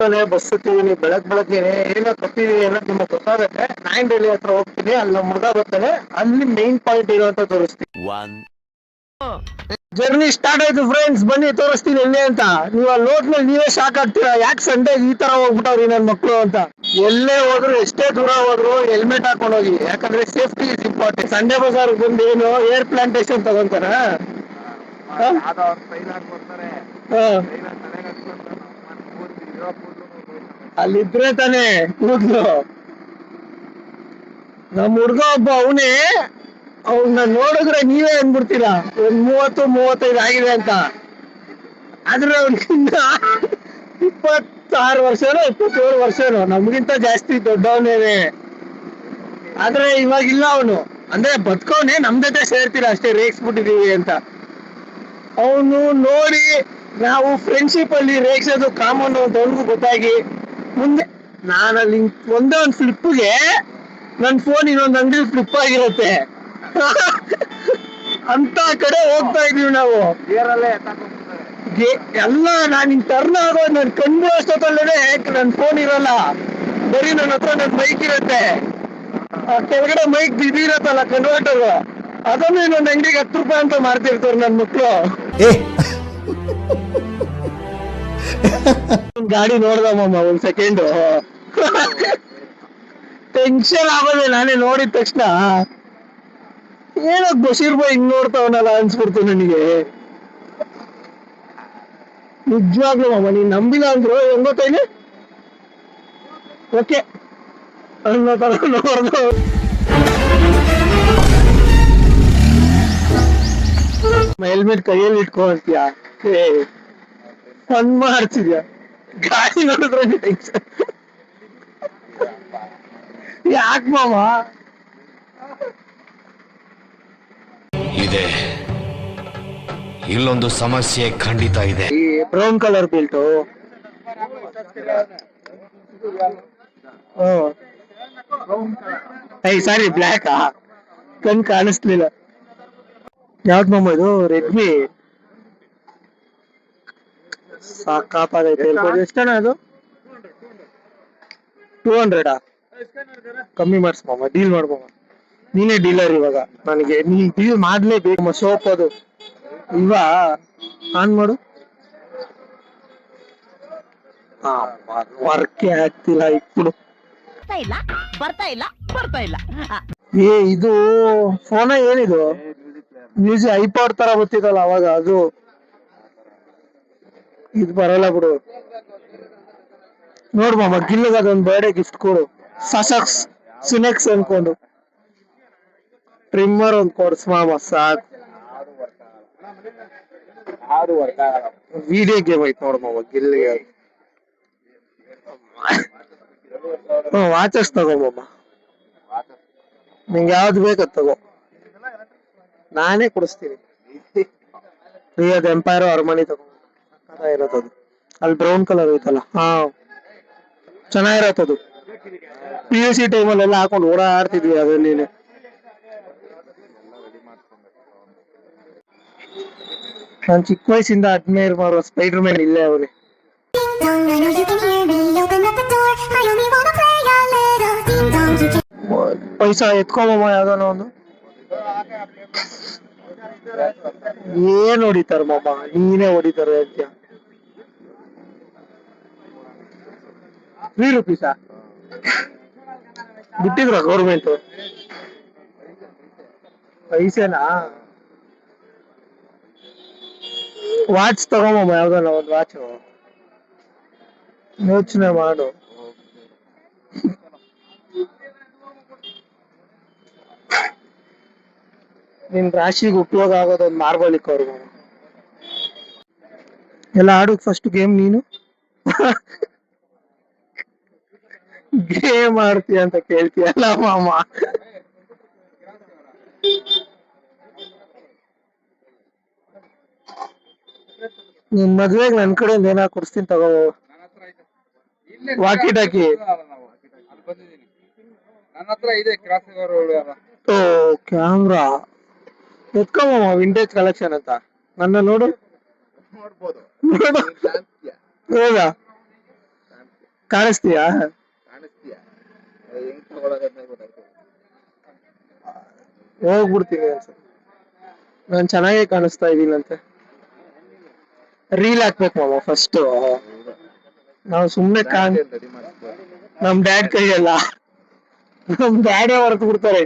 Bus ಹತ್ತಿದೀನಿ ಬೆಳಗ್ಗೆನೆ ಏನೋ ತಪ್ಪಿದೀನಿ ಅನ್ನೋದು ನಿಮಗೆ ಗೊತ್ತಾಗುತ್ತೆ. ನಾಯನ್ ಡೆಲ್ಲಿ ಹತ್ರ ಹೋಗ್ತೀನಿ, ಅಲ್ಲಿ ನಮ್ಮ ಹುಡುಗ ಬರ್ತಾನೆ, ಅಲ್ಲಿ ಮೈನ್ ಪಾಯಿಂಟ್ ಇರುವಂತ ತೋರಿಸ್ತೀನಿ. ಜರ್ನಿ ಸ್ಟಾರ್ಟ್ ಆಯ್ತು ಫ್ರೆಂಡ್ಸ್, ಬನ್ನಿ ತೋರಿಸ್ತೀನಿ ಎಲ್ಲಿ ಅಂತ. ನೀವು ಅಲ್ಲಿ ಹೋದ್ಮೇಲೆ ನೀವೇ ಶಾಕ್ ಆಗ್ತೀರಾ, ಯಾಕೆ ಸಂಡೇ ಈ ತರ ಹೋಗ್ಬಿಟ್ಟವ್ರಿ ನನ್ ಮಕ್ಳು ಅಂತ. ಎಲ್ಲೇ ಹೋದ್ರು ಎಷ್ಟೇ ದೂರ ಹೋದ್ರು ಹೆಲ್ಮೆಟ್ ಹಾಕೊಂಡು ಹೋಗಿ, ಯಾಕಂದ್ರೆ safety is important. Sunday Bazaar ಬಂದು ಏನು ಏರ್ ಪ್ಲಾಂಟೇಶನ್ ತಗೊಂತಾರ, ಅಲ್ಲಿದ್ರೆ ತಾನೇ ಕೂದ್ಲು. ನಮ್ ಹುಡ್ಗ ಒಬ್ಬ ಅವನೇ, ಅವ್ನ ನೋಡಿದ್ರೆ ನೀವೇ ಅಂದ್ಬಿಡ್ತೀರಾ ಒಂದ್ 30-35 ಆಗಿದೆ ಅಂತ. ಆದ್ರೆ ಅವ್ನಿಂದ 26 ವರ್ಷನೋ 27 ವರ್ಷನೋ, ನಮ್ಗಿಂತ ಜಾಸ್ತಿ ದೊಡ್ಡವನೇನೆ. ಆದ್ರೆ ಇವಾಗಿಲ್ಲ ಅವನು, ಅಂದ್ರೆ ಬದುಕವನೆ, ನಮ್ ಜೊತೆ ಸೇರ್ತೀರಾ ಅಷ್ಟೇ, ರೇಗ್ಸ್ಬಿಟ್ಟಿದೀವಿ ಅಂತ. ಅವನು ನೋಡಿ ನಾವು ಫ್ರೆಂಡ್ಶಿಪ್ ಅಲ್ಲಿ ರೇಗ್ಸೋದು ಕಾಮನ್ ಅಂತ ಅವ್ನಿಗೂ ಗೊತ್ತಾಗಿ, ಮುಂದೆ ನಾನಲ್ಲಿ ಒಂದೇ ಒಂದು ಫ್ಲಿಪ್ಗೆ ನನ್ ಫೋನ್ ಇನ್ನೊಂದು ಅಂಗಡಿ ಫ್ಲಿಪ್ ಆಗಿರುತ್ತೆ ಅಂತ ಕಡೆ ಹೋಗ್ತಾ ಇದೀವಿ ನಾವು. ಎಲ್ಲ ನಾನು ಹಿಂಗ್ ಟರ್ನ್ ಆಗೋದು ನನ್ ಕಣ್ಣು ಅಷ್ಟೊತ್ತಲ್ಲೇ ನನ್ ಫೋನ್ ಇರಲ್ಲ, ಬರೀ ನನ್ನ ಹತ್ರ ನನ್ ಮೈಕ್ ಇರುತ್ತೆ. ಆ ಕೆಳಗಡೆ ಮೈಕ್ ಇದಿರತ್ತಲ್ಲ ಕನ್ವರ್ಟರ್, ಅದನ್ನು ಇನ್ನೊಂದು ಅಂಗಡಿಗೆ 10 ರೂಪಾಯಿ ಅಂತ ಮಾರ್ತಿರ್ತಾರೆ ನನ್ ಮಕ್ಳು. ಗಾಡಿ ನೋಡ್ದಮ್ಮ ಒಂದ್ ಸೆಕೆಂಡ್ ಟೆನ್ಷನ್ ಆಗೋದೆ ನಾನೇ ನೋಡಿದ ತಕ್ಷಣ. ಏನೋ ಬಶೀರ್ ಬಾಯ್ ಹಿಂಗ್ ನೋಡ್ತಾವನಲ್ಲ ಅನ್ಸ್ಬಿಡ್ತು ನನಗೆ. ನಿಜವಾಗ್ಲೂ ಮಾಮ, ನೀನ್ ನಂಬಿಲ್ಲ ಅಂದ್ರು ಹೆಂಗ್ ಗೊತ್ತೈಲಿ, ಓಕೆ ಅನ್ನೋ ತರ ನೋಡ್ದು. ಹೆಲ್ಮೆಟ್ ಕೈಯಲ್ಲಿ ಇಟ್ಕೊ ಅಂತೀಯ, ಫನ್ ಮಾಡ್ತಿದ್ಯಾ? ಗಾಡಿ ನೋಡಿದ್ರೆ ಟೆನ್ಷನ್ ಯಾಕೆ ಮಾಮ? ಇದೆ, ಇಲ್ಲೊಂದು ಸಮಸ್ಯೆ ಖಂಡಿತ ಇದೆ. ಈ ಬ್ರೌನ್ ಕಲರ್ ಬಿಲ್ಟು, ಸಾರಿ ಬ್ಲ್ಯಾಕ್, ಕಣ್ ಕಾಣಿಸ್ಲಿಲ್ಲ. ಯಾವ್ದು ಮಾಮ ಇದು? ರೆಡ್ಮಿ. ಸಾಕಾಗೈತೆ. ಎಷ್ಟಣ್ಣ ಅದು? 200 ಕಮ್ಮಿ ಮಾಡ್ಸ್ ಮಾಮ, ಡೀಲ್ ಮಾಡ್ಬೋಮ. ನೀನೇ ಡೀಲರ್ ಇವಾಗ, ನನಗೆ ನೀನ್ ಡೀಲ್ ಮಾಡ್ಲೇಬೇಕು. ಸೋಪ್ ಅದು ಇಲ್ವಾ? ಆನ್ ಮಾಡು. ವರ್ಕೆ ಆಗ್ತಿಲ್ಲ ಇಪ್ಪಡು. ಬರ್ತಾ ಇಲ್ಲ. ಏ ಇದು ಫೋನ ಏನಿದು? ಮ್ಯೂಸಿಕ್ ಐಪಾಡ್ ತರ ಗೊತ್ತಿದಲ್ಲ ಅವಾಗ, ಅದು ಇದು ಬರಲ್ಲ ಬಿಡು. ನೋಡ್ ಮಾಮ, ಗಿಲ್ಲಗ ಅದೊಂದು ಬರ್ಡೇ ಗಿಫ್ಟ್ ಕೊಡು. ಸಸಕ್ಸ್ ಸಿನೆಕ್ಸ್ ಅನ್ಕೊಂಡು ಟ್ರಿಮ್ಮರ್ ಒಂದ್ ಕೊಡ್ಸ್ ಮಾಮ, ಸಾಕು. ವಿಡಿಯೋ ಗೇಮ್ ಐತ್ ನೋಡ್ ಮಾಮ ಗಿಲ್ಲಿಗೆ. ವಾಚಸ್ ತಗೋ ಮಾಮ, ನಿಂಗೆ ಯಾವ್ದು ಬೇಕದ್ ತಗೋ, ನಾನೇ ಕೊಡಿಸ್ತೀನಿ. ಅದು ಎಂಪೈರ್ ಅರಮನಿ ತಗೋ, ಇರತ್ತದು. ಅಲ್ಲಿ ಬ್ರೌನ್ ಕಲರ್ ಐತಲ್ಲ, ಹಾ ಚೆನ್ನಾಗಿರತ್ತದು. PUC ಟೈಮಲ್ಲಿ ಎಲ್ಲ ಹಾಕೊಂಡು ಓಡಾಡ್ತಿದ್ವಿ ಅದನ್ನೇ. ನಾನು ಚಿಕ್ಕ ವಯಸ್ಸಿಂದ ಅಡ್ಮೈರ್ ಮಾಡುವ ಸ್ಪೈಡರ್ ಮ್ಯಾನ್ ಇಲ್ಲೇ ಅವನೇ. ಪೈಸಾ ಎತ್ಕೊಂಬ ಯಾವ್ದಾನ ಒಂದು. ಏನ್ ಹೊಡಿತಾರ ಮಾಮ, ನೀನೇ ಹೊಡಿತಾರ ಅಂತ. 3 ರೂಪೀಸಾ ಬಿಟ್ಟಿದ್ರ ಗೌರ್ಮೆಂಟ್? ಪೈಸೆನಾ? ವಾಚ್ ತಗೊಂಬ ಯಾವ್ದಾನ ಒಂದು ವಾಚ್, ಯೋಚನೆ ಮಾಡು. ನಿನ್ ರಾಶಿಗೆ ಉಪಯೋಗ ಆಗೋದೊಂದು ಮಾರ್ಬಲಿಕ್ ಅವ್ರಿಗೆ. ಎಲ್ಲ ಆಡು ಫಸ್ಟ್ ಗೇಮ್ ನೀನು. ಗೇಮ್ ಆಡ್ತೀಯ ಅಂತ ಕೇಳ್ತೀಯಲ್ಲ ಮಾಮ. ನಿನ್ ಮದ್ವೆಗ್ ನನ್ ಕಡೆಯಿಂದ ಏನ ಕೊಡ್ಸ್ತೀನಿ ತಗೋ. ವಾಕಿ ಟಾಕಿ ಕ್ಯಾಮ್ರಾ ಎತ್ಕೊಂಬ, ವಿಂಟೇಜ್ ಕಲೆಕ್ಷನ್ ಅಂತ. ನನ್ನ ನೋಡು, ಹೌದಾ? ಕಾಣಿಸ್ತೀಯಾ? ಕಾಣಿಸ್ತೀಯ ಹೆಂಗ್ ತಗೊಳೋದಂತ ಗೊತ್ತಾಗ್ತದೆ. ಹೋಗ್ಬಿಡ್ತೀನಿ ಅನ್ಸುತ್ತೆ. ನಾನ್ ಚೆನ್ನಾಗೇ ಕಾಣಿಸ್ತಾ ಇದೀನಂತೆ. ರೀಲ್ ಹಾಕ್ಬೇಕು ಮಾಮ ಫಸ್ಟ್. ನಾವು ಸುಮ್ನೆ ರೆಡಿ ಮಾಡಿಸ್ಬೋದು. ನಮ್ ಡ್ಯಾಡ್ ಕೈಯಲ್ಲ, ನಮ್ ಡ್ಯಾಡೇ ಹೊರತು ಬಿಡ್ತಾರೆ.